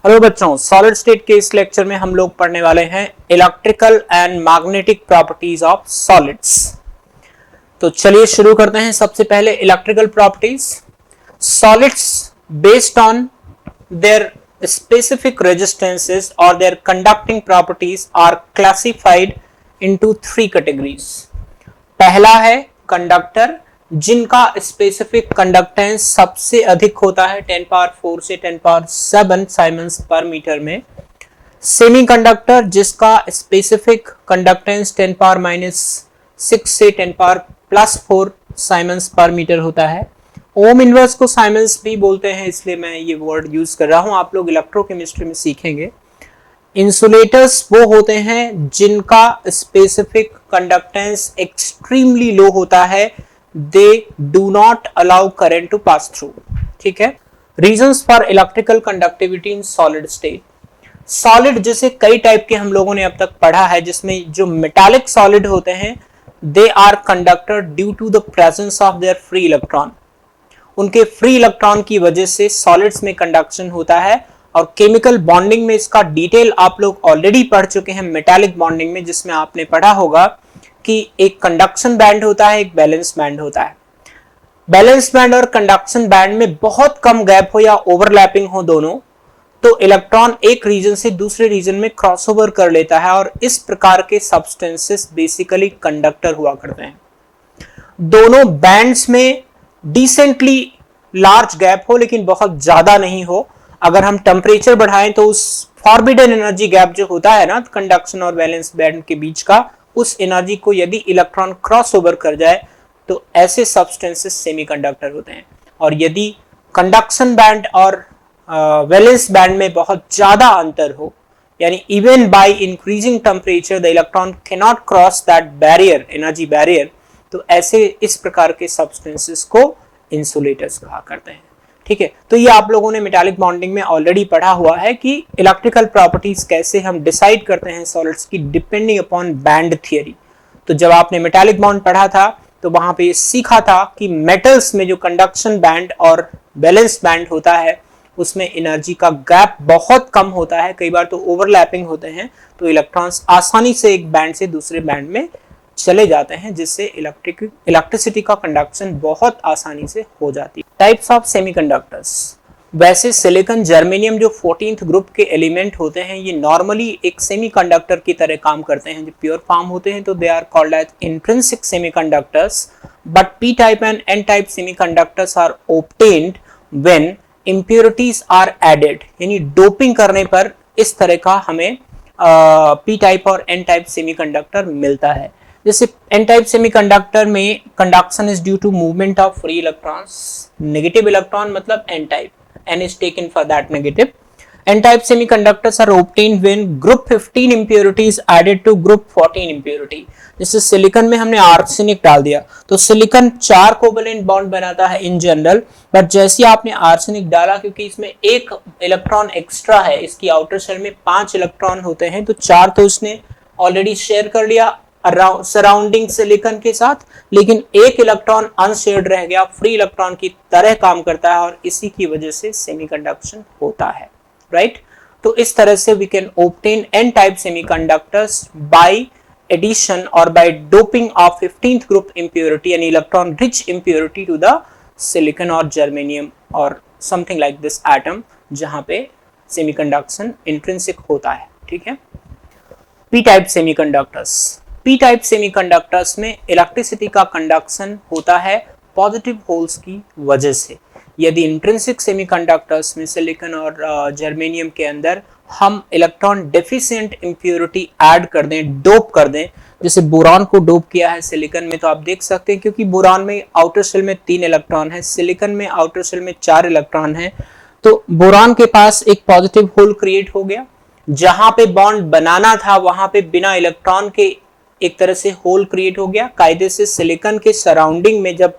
Hello बच्चों, solid state के इस लेक्चर में हम लोग पढ़ने वाले हैं electrical and magnetic properties of solids. तो चलिए शुरू करते हैं। सबसे पहले electrical properties. Solids based on their specific resistances और their conducting properties are classified into three categories. पहला है कंडक्टर, जिनका स्पेसिफिक कंडक्टेंस सबसे अधिक होता है 10 पावर 4 से 10 पावर 7 साइमन्स पर मीटर में। सेमीकंडक्टर, जिसका स्पेसिफिक कंडक्टेंस 10 पावर -6 से 10 पावर +4 साइमन्स पर मीटर होता है। ओम इनवर्स को साइमन्स भी बोलते हैं, इसलिए मैं ये वर्ड यूज कर रहा हूं, आप लोग इलेक्ट्रोकेमिस्ट्री में सीखेंगे। इंसुलेटर्स वो होते हैं जिनका स्पेसिफिक कंडक्टेंस एक्सट्रीमली लो होता है, they do not allow current to pass through। ठीक है। Reasons for electrical conductivity in solid state। Solid जैसे कई टाइप के हम लोगों ने अब तक पढ़ा है, जिसमें जो मेटालिक सॉलिड होते हैं they are conductor due to the presence of their free electron। उनके फ्री इलेक्ट्रॉन की वजह से सॉलिड्स में कंडक्शन होता है। और केमिकल बॉन्डिंग में इसका डिटेल आप लोग ऑलरेडी पढ़ चुके हैं मेटालिक बॉन्डिंग में, जिसमें आपने पढ़ा होगा कि एक कंडक्शन बैंड होता है, एक बैलेंस बैंड होता है। बैलेंस बैंड और कंडक्शन बैंड में बहुत कम गैप हो या ओवरलैपिंग हो दोनों, तो इलेक्ट्रॉन एक रीजन से दूसरे रीजन में क्रॉसओवर कर लेता है, और इस प्रकार के सब्सटेंसेस बेसिकली कंडक्टर हुआ करते हैं। दोनों बैंड्स में डिसेंटली लार्ज गैप हो, लेकिन बहुत ज्यादा नहीं हो। अगर हम टेम्परेचर बढ़ाएं तो उस फॉरबिडन एनर्जी गैप जो होता है ना कंडक्शन और बैलेंस बैंड के बीच का, उस एनर्जी को यदि इलेक्ट्रॉन क्रॉस ओवर कर जाए तो ऐसे सब्सटेंसेस सेमीकंडक्टर होते हैं। और यदि कंडक्शन बैंड और वैलेंस बैंड में बहुत ज्यादा अंतर हो, यानी even by increasing temperature the electron can not cross that barrier, energy barrier, तो ऐसे इस प्रकार के सब्सटेंसेस को इंसुलेटर्स कहा करते हैं। ठीक है। तो ये आप लोगों ने मेटालिक बॉन्डिंग में ऑलरेडी पढ़ा हुआ है कि इलेक्ट्रिकल प्रॉपर्टीज कैसे हम डिसाइड करते हैं सॉलिड्स की, डिपेंडिंग अपॉन बैंड थियरी। तो जब आपने मेटालिक बॉन्ड पढ़ा था तो वहां पे सीखा था कि मेटल्स में जो कंडक्शन बैंड और बैलेंस बैंड होता है उसमें एनर्जी का गैप बहुत कम होता है, कई बार तो ओवरलैपिंग होते हैं, तो इलेक्ट्रॉन्स आसानी से एक बैंड से दूसरे बैंड में चले जाते हैं, जिससे इलेक्ट्रिसिटी का कंडक्शन बहुत आसानी से हो जाती है। Types of semiconductors. वैसे सिलिकॉन, जर्मेनियम जो 14th ग्रुप के एलिमेंट होते हैं, ये नॉर्मली एक सेमीकंडक्टर की तरह काम करते हैं। जो प्योर फॉर्म होते हैं तो they are called as intrinsic semiconductors, but P type and N type semiconductors are obtained when impurities are added, यानी डोपिंग करने पर इस तरह का हमें पी टाइप और एन टाइप सेमीकंडक्टर मिलता है। जैसे एन टाइप सेमीकंडक्टर में conduction is due to movement of free electrons, negative electron मतलब N type, n is taken for that negative। n type semiconductors are obtained when group 15 impurities added to group 14 impurity। जैसे silicon में हमने arsenic डाल दिया तो silicon 4 covalent bond बनाता है in general, but जैसे आपने आर्सेनिक डाला, क्योंकि इसमें एक इलेक्ट्रॉन एक्स्ट्रा है, इसकी आउटर शेल में 5 इलेक्ट्रॉन होते हैं, तो 4 तो उसने ऑलरेडी शेयर कर लिया सराउंडिंग सिलिकॉन के साथ, लेकिन एक इलेक्ट्रॉन अनशेयर्ड रह गया, फ्री इलेक्ट्रॉन की तरह काम करता है, और इसी की वजह से सेमीकंडक्शन होता है। राइट। तो इस तरह से we can obtain N type semiconductors by addition और by doping of 15th group impurity, यानी electron rich impurity to the silicon और जर्मेनियम और समथिंग लाइक दिस एटम, जहां पे सेमीकंडक्शन इंट्रिंसिक होता है। ठीक है। P type semiconductors. P type semiconductors में इलेक्ट्रिसिटी का कंडक्शन होता है पॉजिटिव होल्स की वजह से। यदि इंट्रिंसिक सेमीकंडक्टर्स में सिलिकॉन और जर्मेनियम के अंदर हम इलेक्ट्रॉन डेफिशिएंट इंप्योरिटी ऐड कर दें, डोप कर दें, जैसे बोरॉन को डोप किया है सिलिकॉन में, तो आप देख सकते हैं क्योंकि बोरॉन में आउटर शेल में 3 इलेक्ट्रॉन है, सिलिकॉन में आउटर शेल में 4 इलेक्ट्रॉन है, तो बोरॉन के पास एक पॉजिटिव होल क्रिएट हो गया। जहां पे बॉन्ड बनाना था वहां पे बिना इलेक्ट्रॉन के एक तरह से होल क्रिएट हो गया। कायदे से सिलिकॉन के सराउंडिंग में जब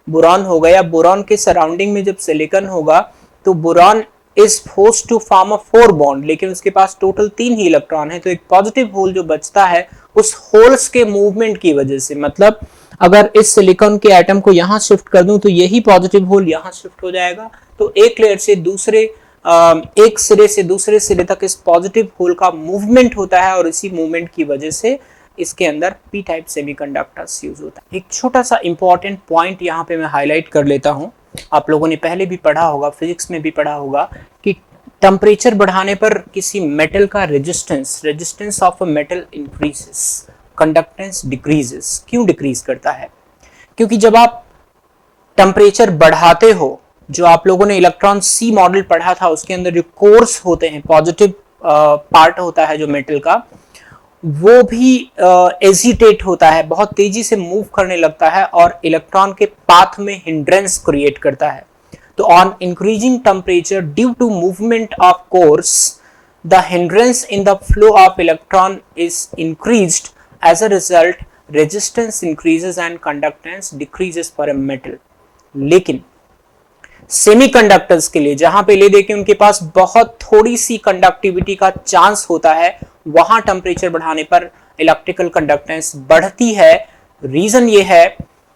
बोरॉन होगा या बोरॉन के सराउंडिंग में जब सिलिकॉन होगा, तो boron is forced to form a 4 bond, लेकिन उसके पास टोटल 3 ही इलेक्ट्रॉन है, तो एक पॉजिटिव होल जो बचता है उस होल्स के मूवमेंट की वजह से, मतलब अगर इस सिलिकॉन के एटम को यहां शिफ्ट कर दूं तो यही पॉजिटिव होल यहां शिफ्ट हो जाएगा, तो एक लेयर से दूसरे एक सिरे से दूसरे सिरे तक इस पॉजिटिव होल का मूवमेंट होता है और इसी मूवमेंट की वजह से इसके अंदर पी टाइप सेमीकंडक्टर्स यूज होता है। एक छोटा सा इंपॉर्टेंट पॉइंट यहाँ पे मैं हाईलाइट कर लेता हूँ। आप लोगों ने पहले भी पढ़ा होगा, फिजिक्स में भी पढ़ा होगा कि टेम्परेचर बढ़ाने पर किसी मेटल का resistance of a metal increases, conductance decreases. क्यों डिक्रीज करता है? क्योंकि जब आप टेम्परेचर बढ़ाते हो, जो आप लोगों ने इलेक्ट्रॉन सी मॉडल पढ़ा था, उसके अंदर जो कोर्स होते हैं, पॉजिटिव पार्ट होता है जो मेटल का, वो भी एजिटेट होता है, बहुत तेजी से मूव करने लगता है और इलेक्ट्रॉन के पाथ में हिंड्रेंस क्रिएट करता है। तो on increasing temperature due to movement of course, the hindrance in the flow of electron is increased. As a result resistance increases and conductance decreases for a metal. लेकिन semiconductors के लिए, जहां पे ले देखिए उनके पास बहुत थोड़ी सी कंडक्टिविटी का चांस होता है, वहां टेम्परेचर बढ़ाने पर इलेक्ट्रिकल कंडक्टेंस बढ़ती है। रीजन ये है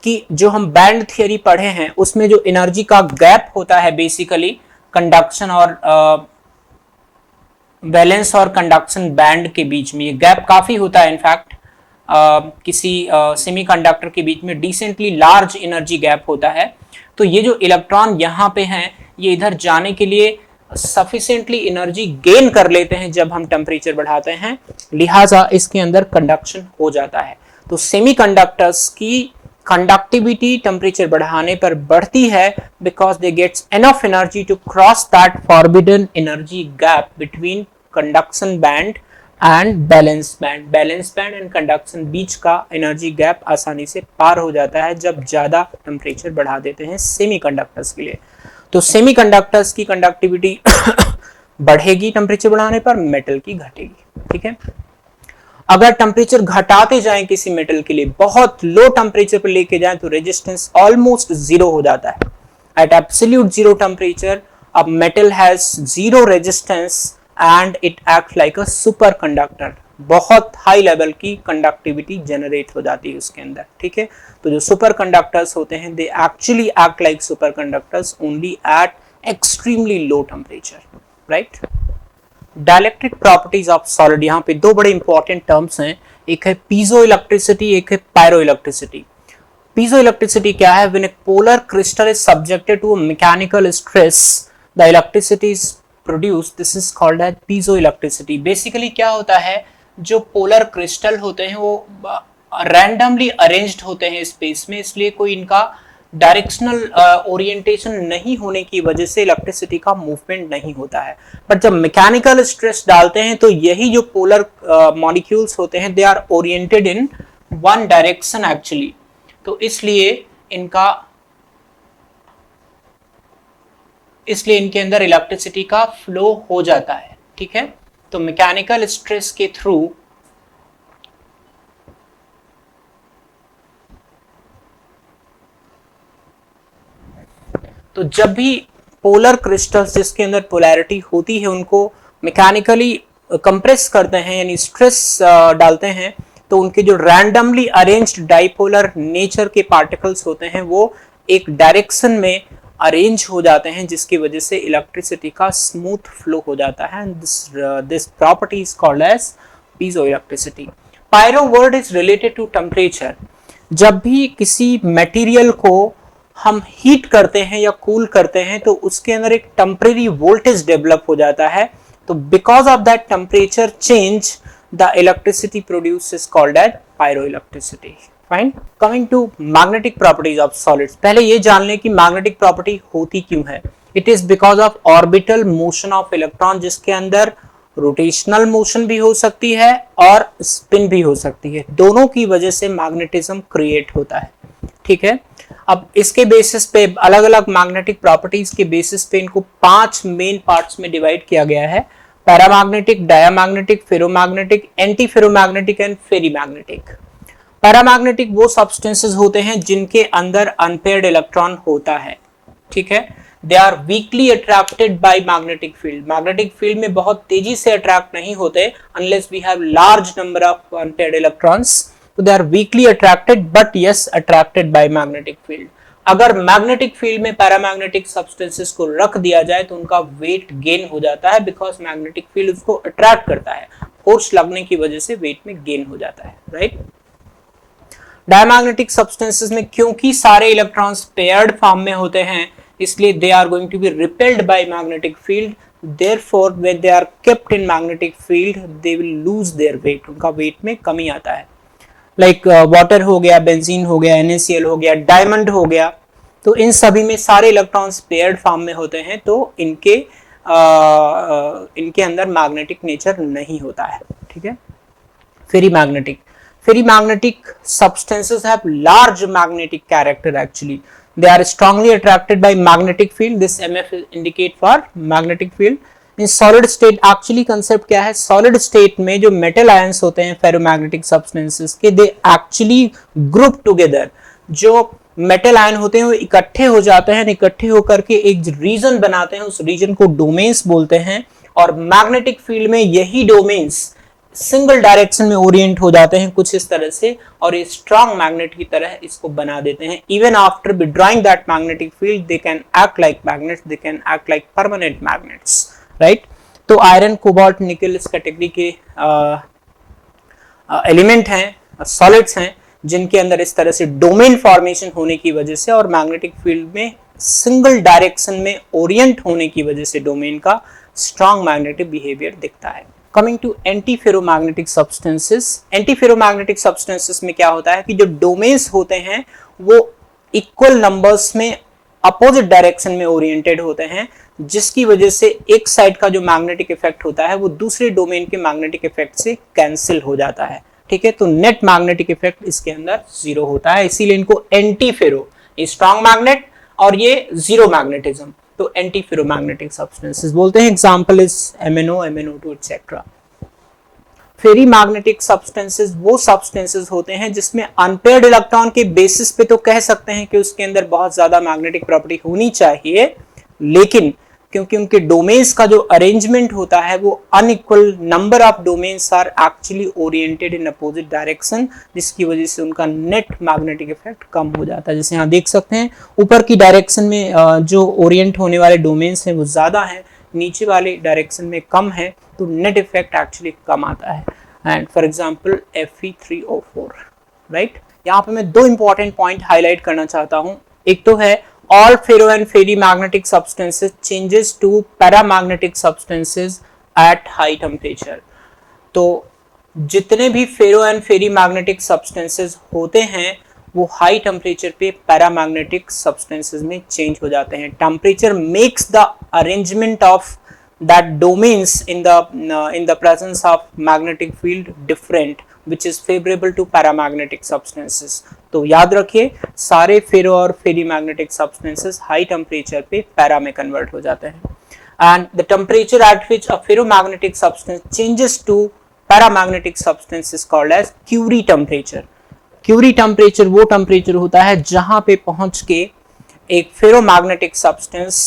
कि जो हम बैंड थियरी पढ़े हैं उसमें जो एनर्जी का गैप होता है, बेसिकली कंडक्शन और वैलेंस और कंडक्शन बैंड के बीच में ये गैप काफी होता है। इनफैक्ट किसी सेमीकंडक्टर के बीच में डिसेंटली लार्ज एनर्जी गैप होता है। तो ये जो इलेक्ट्रॉन यहाँ पे हैं, ये इधर जाने के लिए सफिशिएंटली एनर्जी गेन कर लेते हैं जब हम टेम्परेचर बढ़ाते हैं, लिहाजा इसके अंदर कंडक्शन हो जाता है। तो सेमीकंडक्टर्स की कंडक्टिविटी टेम्परेचर बढ़ाने पर बढ़ती है because they gets enough energy to cross that forbidden energy gap between conduction band and valence band. Valence band and conduction बीच का एनर्जी गैप आसानी से पार हो जाता है जब ज्यादा टेम्परेचर बढ़ा देते हैं सेमीकंडक्टर्स के लिए। तो सेमीकंडक्टर्स की कंडक्टिविटी बढ़ेगी टेम्परेचर बढ़ाने पर, मेटल की घटेगी। ठीक है, अगर टेम्परेचर घटाते जाएं किसी मेटल के लिए, बहुत लो टेम्परेचर पर लेके जाएं, तो रेजिस्टेंस ऑलमोस्ट जीरो हो जाता है। At absolute zero temperature a metal has zero resistance and it act like a super conductor. बहुत हाई लेवल की कंडक्टिविटी जनरेट हो जाती है उसके अंदर। ठीक है, तो जो सुपर कंडक्टर्स होते हैं they actually act like super conductors only at extremely low temperature, right. Dielectric properties of solid, यहाँ पे दो बड़े इंपॉर्टेंट टर्म्स हैं, एक है पीजो इलेक्ट्रिसिटी, एक है पायरो इलेक्ट्रिसिटी। पीजो इलेक्ट्रिसिटी क्या है? When a polar crystal is subjected to a mechanical stress the electricity is produce, this is called as piezo electricity. Basically क्या होता है, जो पोलर क्रिस्टल होते हैं वो रैंडमली अरेंज्ड होते हैं स्पेस में, इसलिए कोई इनका डायरेक्शनल ओरिएंटेशन नहीं होने की वजह से इलेक्ट्रिसिटी का मूवमेंट नहीं होता है। बट जब मैकेनिकल स्ट्रेस डालते हैं तो यही जो पोलर मॉलिक्यूल्स होते हैं they are oriented in one direction actually, तो इसलिए इनके अंदर इलेक्ट्रिसिटी का फ्लो हो जाता है। ठीक है, तो मैकेनिकल स्ट्रेस के थ्रू तो जब भी पोलर क्रिस्टल्स जिसके अंदर पोलैरिटी होती है उनको मैकेनिकली कंप्रेस करते हैं यानी स्ट्रेस डालते हैं, तो उनके जो रैंडमली अरेंज्ड डाइपोलर नेचर के पार्टिकल्स होते हैं वो एक डायरेक्शन में अरेंज हो जाते हैं, जिसकी वजह से इलेक्ट्रिसिटी का स्मूथ फ्लो हो जाता है। This property is called as piezo electricity. Pyro word is related to temperature. जब भी किसी मटेरियल को हम हीट करते हैं या कूल करते हैं तो उसके अंदर एक टेम्परेरी वोल्टेज डेवलप हो जाता है, तो because of that temperature change the electricity produce is called as pyro electricity. Fine, coming to magnetic properties of solids. पहले ये जान लें कि मैग्नेटिक प्रॉपर्टी होती क्यों है। It is because of orbital motion of electron, जिसके अंदर रोटेशनल मोशन भी हो सकती है और स्पिन भी हो सकती है, दोनों की वजह से मैग्नेटिज्म क्रिएट होता है। ठीक है, अब इसके बेसिस पे अलग अलग मैग्नेटिक प्रॉपर्टीज के बेसिस पे इनको 5 मेन पार्ट्स में डिवाइड किया गया है: paramagnetic, diamagnetic, ferromagnetic, anti ferromagnetic and ferrimagnetic. Paramagnetic वो सब्सटेंसेस होते हैं जिनके अंदर अनपेयर्ड इलेक्ट्रॉन होता है। ठीक है, they are weakly attracted by magnetic field. Magnetic field में बहुत तेजी से अट्रैक्ट नहीं होते unless we have large number of unpaired electrons, तो they are weakly attracted but yes attracted by magnetic field. अगर मैग्नेटिक फील्ड में पैरामैग्नेटिक सब्सटेंसेस को रख दिया जाए तो उनका वेट गेन हो जाता है, बिकॉज मैग्नेटिक फील्ड उसको अट्रैक्ट करता है, फोर्स लगने की वजह से वेट में गेन हो जाता है, राइट। डायमैग्नेटिक सब्सटेंसेस में क्योंकि सारे इलेक्ट्रॉन्स पेयर्ड फॉर्म में होते हैं, इसलिए they are going to be repelled by magnetic field, therefore when they are kept in magnetic field they will lose their weight, उनका वेट में कमी आता है। लाइक वाटर हो गया, बेंजीन हो गया, NaCl हो गया, डायमंड हो गया, तो इन सभी में सारे इलेक्ट्रॉन्स पेयर्ड फॉर्म में होते हैं, तो इनके अंदर मैग्नेटिक नेचर नहीं होता है, ठीक है। Ferrimagnetic substances have large magnetic character actually. They are strongly attracted by magnetic field. This MF indicate for magnetic field. In solid state actually concept क्या है, solid state में जो metal ions होते हैं ferromagnetic substances के, they actually group together. जो metal ion होते हैं वो इकट्ठे हो जाते हैं, इकट्ठे होकर के एक रीजन बनाते हैं, उस रीजन को डोमेन्स बोलते हैं, और मैग्नेटिक फील्ड में यही डोमेन्स सिंगल डायरेक्शन में ओरिएंट हो जाते हैं कुछ इस तरह से, और ये स्ट्रॉन्ग मैग्नेट की तरह इसको बना देते हैं। Even after withdrawing that magnetic field they can act like magnets, they can act like permanent magnets, right. तो आयरन, कोबाल्ट, निकल इस कैटेगरी के एलिमेंट हैं, सॉलिड्स हैं, जिनके अंदर इस तरह से डोमेन फॉर्मेशन होने की वजह से और मैग्नेटिक फील्ड में सिंगल डायरेक्शन में ओरिएंट होने की वजह से डोमेन का स्ट्रॉन्ग मैग्नेटिक बिहेवियर दिखता है। Coming to antiferromagnetic substances, antiferromagnetic substances में क्या होता है कि जो डोमेन्स होते हैं वो इक्वल नंबर्स में अपोजिट डायरेक्शन में ओरिएंटेड होते हैं, जिसकी वजह से एक साइड का जो मैग्नेटिक इफेक्ट होता है वो दूसरे डोमेन के मैग्नेटिक इफेक्ट से कैंसिल हो जाता है, ठीक है। तो नेट मैग्नेटिक इफेक्ट इसके अंदर जीरो होता है, इसीलिए इनको एंटीफेरो, ये स्ट्रॉन्ग मैग्नेट और ये जीरो मैग्नेटिज्म, तो एंटीफेरोमैग्नेटिक सब्सटेंसेस बोलते हैं। Example is MnO, MnO2 etcetera. Ferrimagnetic substances वो सब्सटेंसेस होते हैं जिसमें अनपेयर्ड इलेक्ट्रॉन के बेसिस पे तो कह सकते हैं कि उसके अंदर बहुत ज्यादा मैग्नेटिक प्रॉपर्टी होनी चाहिए, लेकिन क्योंकि उनके डोमेन्स का जो अरेंजमेंट होता है वो unequal number of domains are actually oriented in opposite direction, जिसकी वजह से उनका नेट मैग्नेटिक इफेक्ट कम हो जाता है। जैसे यहाँ देख सकते हैं ऊपर की डायरेक्शन में जो ओरिएंट होने वाले डोमेन्स हैं वो ज्यादा हैं, नीचे वाले डायरेक्शन में कम है, तो नेट इफेक्ट एक्चुअली कम आता है। And for example Fe3O4, right. यहाँ पे मैं दो इंपॉर्टेंट पॉइंट हाईलाइट करना चाहता हूँ। एक तो है all ferro and ferrimagnetic substances changes to paramagnetic substances at high temperature। तो जितने भी फेरो एंड फेरीमैग्नेटिक सब्सटेंसेस होते हैं वो हाई टेम्परेचर पे पैरामैग्नेटिक सब्सटेंसेस में चेंज हो जाते हैं। Temperature makes the arrangement of that domains in the presence of magnetic field different, which is favorable to paramagnetic substances। तो याद रखिए सारे फेरो और फेरीमैग्नेटिक सब्सटेंसेस हाई टेम्परेचर पे पैरा में कन्वर्ट हो जाते हैं। And the temperature at which a ferromagnetic substance changes to paramagnetic substance is called as Curie temperature. Curie temperature वो टेम्परेचर होता है जहां पे पहुंच के एक फेरोमैग्नेटिक सब्सटेंस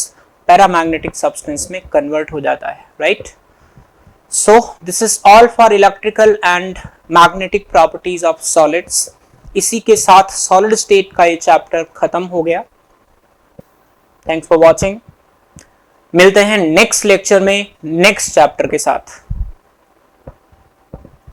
पैरामैग्नेटिक सब्सटेंस में कन्वर्ट हो जाता है, right. So this is all for electrical and magnetic properties of solids। इसी के साथ solid state का ये चैप्टर खत्म हो गया। Thanks for watching। मिलते हैं नेक्स्ट लेक्चर में नेक्स्ट चैप्टर के साथ।